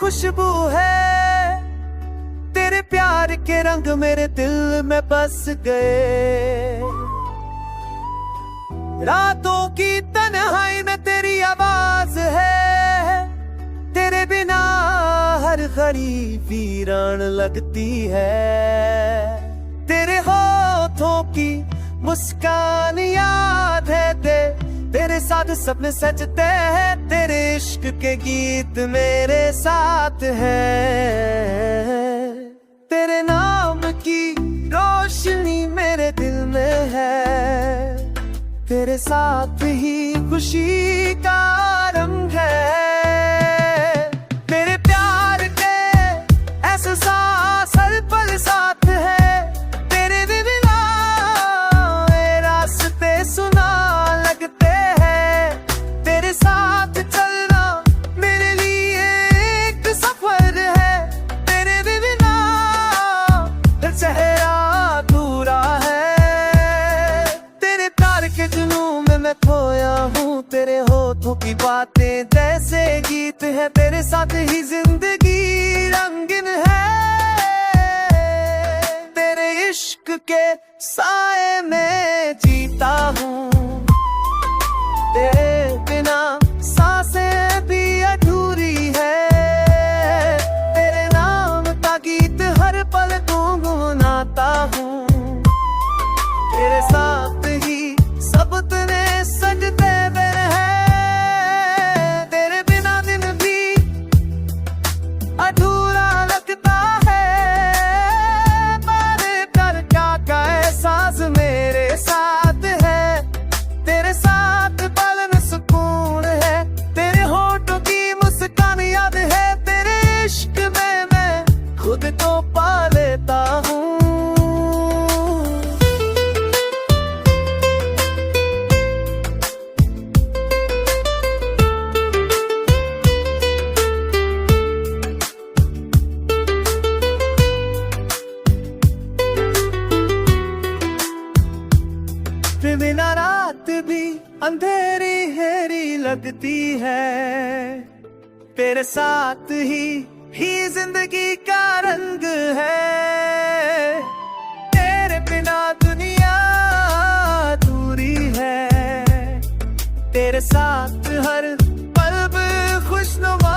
खुशबू है, तेरे प्यार के रंग मेरे दिल में बस गए। रातों की तन्हाई में तेरी आवाज है, तेरे बिना हर घड़ी वीरान लगती है। तेरे होठों की मुस्कान याद है, तेरे साथ सपने सजते हैं, तेरे इश्क के गीत मेरे साथ हैं। तेरे नाम की रोशनी मेरे दिल में है, तेरे साथ ही खुशी का रंग है। तेरे प्यार के एहसास हर पल साथ है, तेरे बिना ये रास्ते सुना लगते हैं। तेरे साथ चलना मेरे लिए एक सफर है, तेरे बिना चेहरा अधूरा है। तेरे प्यार के जुनून में मैं खोया हूँ, तेरे होठों की बातें जैसे गीत है, तेरे साथ ही जिंदगी रंगीन है। तेरे इश्क के साए में जीता हूँ, तेरे बिना सांसें भी अधूरी है। तेरे नाम का गीत हर पल गुनगुनाता हूँ, तेरे साथ ही सब तने सजते दिन है। तेरे बिना दिन भी अधूरा लगता है, पर कर का एहसास मेरे साथ है। तेरे साथ पल सुकून है, तेरे होठों की मुस्कान याद है, तेरे इश्क में मैं खुद को पा लेता हूँ। बिना रात भी अंधेरी हेरी लगती है, तेरे साथ ही जिंदगी का रंग है। तेरे बिना दुनिया अधूरी है, तेरे साथ हर पल खुशनुमा